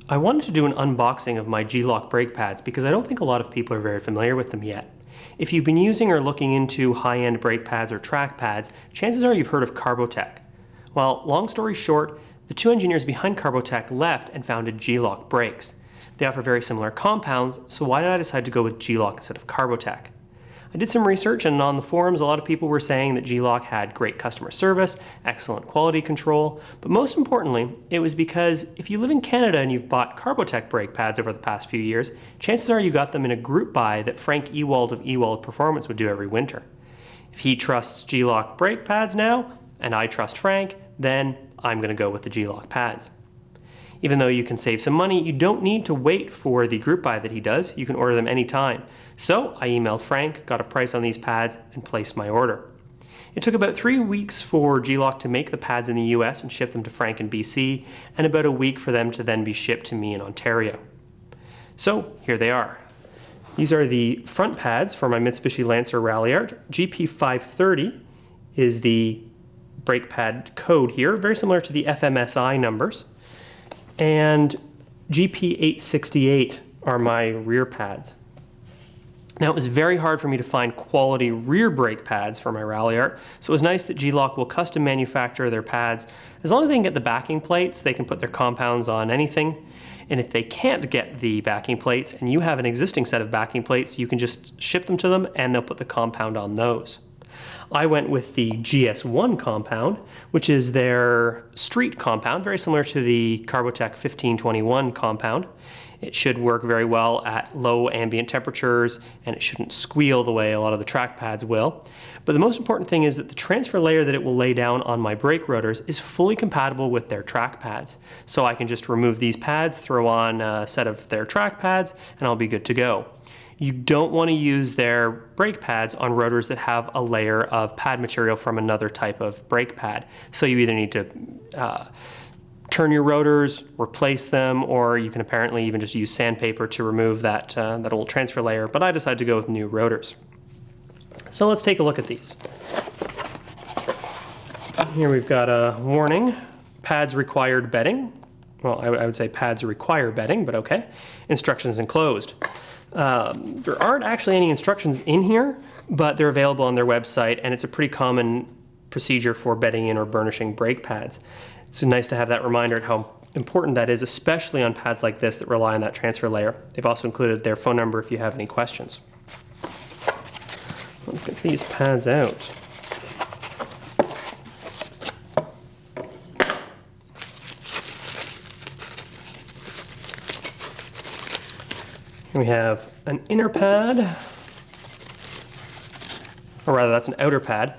I wanted to do an unboxing of my G-LOC brake pads because I don't think a lot of people are very familiar with them yet. If you've been using or looking into high-end brake pads or track pads, chances are you've heard of Carbotech. Well, long story short, the two engineers behind Carbotech left and founded G-LOC Brakes. They offer very similar compounds, so why did I decide to go with G-LOC instead of Carbotech? I did some research, and on the forums a lot of people were saying that G-LOC had great customer service, excellent quality control, but most importantly, it was because if you live in Canada and you've bought Carbotech brake pads over the past few years, chances are you got them in a group buy that Frank Ewald of Ewald Performance would do every winter. If he trusts G-LOC brake pads now, and I trust Frank, then I'm going to go with the G-LOC pads. Even though you can save some money, you don't need to wait for the group buy that he does. You can order them anytime. So I emailed Frank, got a price on these pads, and placed my order. It took about 3 weeks for G-LOC to make the pads in the US and ship them to Frank in BC, and about a week for them to then be shipped to me in Ontario. So here they are. These are the front pads for my Mitsubishi Lancer Ralliart. GP530 is the brake pad code here, very similar to the FMSI numbers. And GP868 are my rear pads. Now, it was very hard for me to find quality rear brake pads for my Ralliart, so it was nice that G-LOC will custom manufacture their pads. As long as they can get the backing plates, they can put their compounds on anything. And if they can't get the backing plates and you have an existing set of backing plates, you can just ship them to them and they'll put the compound on those. I went with the GS-1 Compound, which is their street compound, very similar to the Carbotech 1521 compound. It should work very well at low ambient temperatures, and it shouldn't squeal the way a lot of the track pads will. But the most important thing is that the transfer layer that it will lay down on my brake rotors is fully compatible with their track pads. So I can just remove these pads, throw on a set of their track pads, and I'll be good to go. You don't want to use their brake pads on rotors that have a layer of pad material from another type of brake pad. So you either need to turn your rotors, replace them, or you can apparently even just use sandpaper to remove that old transfer layer, but I decided to go with new rotors. So let's take a look at these. Here we've got a warning, pads required bedding. Well, I would say pads require bedding, but okay. Instructions enclosed. There aren't actually any instructions in here, but they're available on their website, and it's a pretty common procedure for bedding in or burnishing brake pads. It's nice to have that reminder of how important that is, especially on pads like this that rely on that transfer layer. They've also included their phone number if you have any questions. Let's get these pads out. We have an inner pad, or rather that's an outer pad.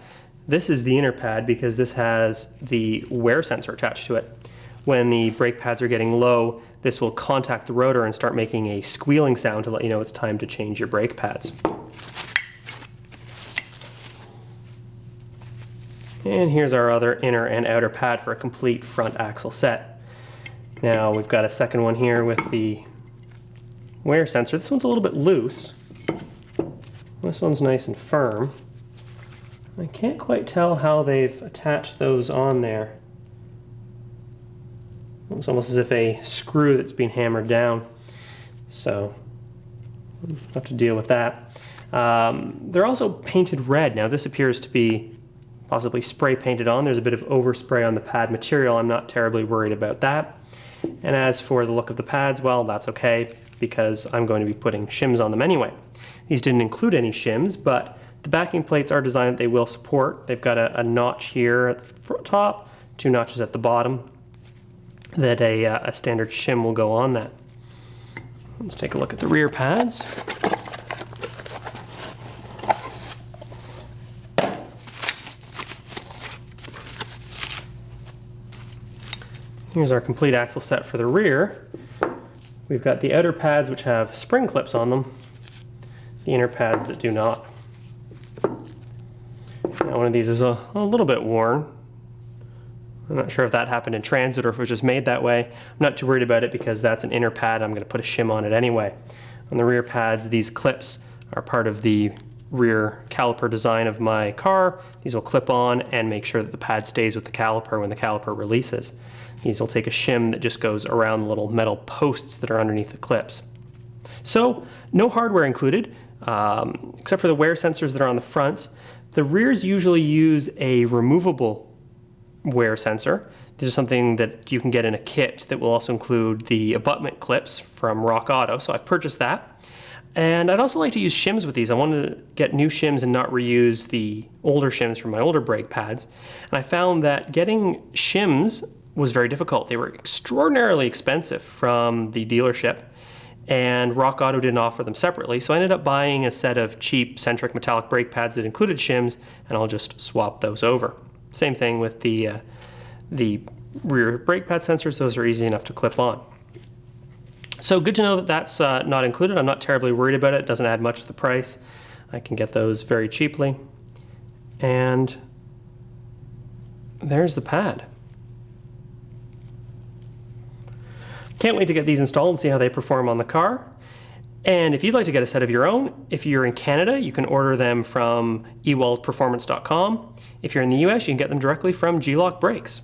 This is the inner pad because this has the wear sensor attached to it. When the brake pads are getting low, this will contact the rotor and start making a squealing sound to let you know it's time to change your brake pads. And here's our other inner and outer pad for a complete front axle set. Now we've got a second one here with the wear sensor. This one's a little bit loose. This one's nice and firm. I can't quite tell how they've attached those on there. It's almost as if a screw that's being hammered down. So I'll have to deal with that. They're also painted red. Now this appears to be possibly spray painted on. There's a bit of overspray on the pad material. I'm not terribly worried about that. And as for the look of the pads, well, that's okay because I'm going to be putting shims on them anyway. These didn't include any shims, but the backing plates are designed that they will support. They've got a notch here at the top, 2 notches at the bottom, that a standard shim will go on that. Let's take a look at the rear pads. Here's our complete axle set for the rear. We've got the outer pads which have spring clips on them, the inner pads that do not. Now one of these is a little bit worn. I'm not sure if that happened in transit or if it was just made that way. I'm not too worried about it because that's an inner pad. I'm going to put a shim on it anyway. On the rear pads, these clips are part of the rear caliper design of my car. These will clip on and make sure that the pad stays with the caliper when the caliper releases. These will take a shim that just goes around the little metal posts that are underneath the clips. So no hardware included, except for the wear sensors that are on the front. The rears usually use a removable wear sensor. This is something that you can get in a kit that will also include the abutment clips from Rock Auto, so I've purchased that. And I'd also like to use shims with these. I wanted to get new shims and not reuse the older shims from my older brake pads. And I found that getting shims was very difficult. They were extraordinarily expensive from the dealership, and Rock Auto didn't offer them separately. So I ended up buying a set of cheap centric metallic brake pads that included shims, and I'll just swap those over. Same thing with the rear brake pad sensors. Those are easy enough to clip on. So good to know that that's not included. I'm not terribly worried about it. It doesn't add much to the price. I can get those very cheaply. And there's the pad. Can't wait to get these installed and see how they perform on the car. And if you'd like to get a set of your own, if you're in Canada, you can order them from ewaldperformance.com. If you're in the US, you can get them directly from G-LOC Brakes.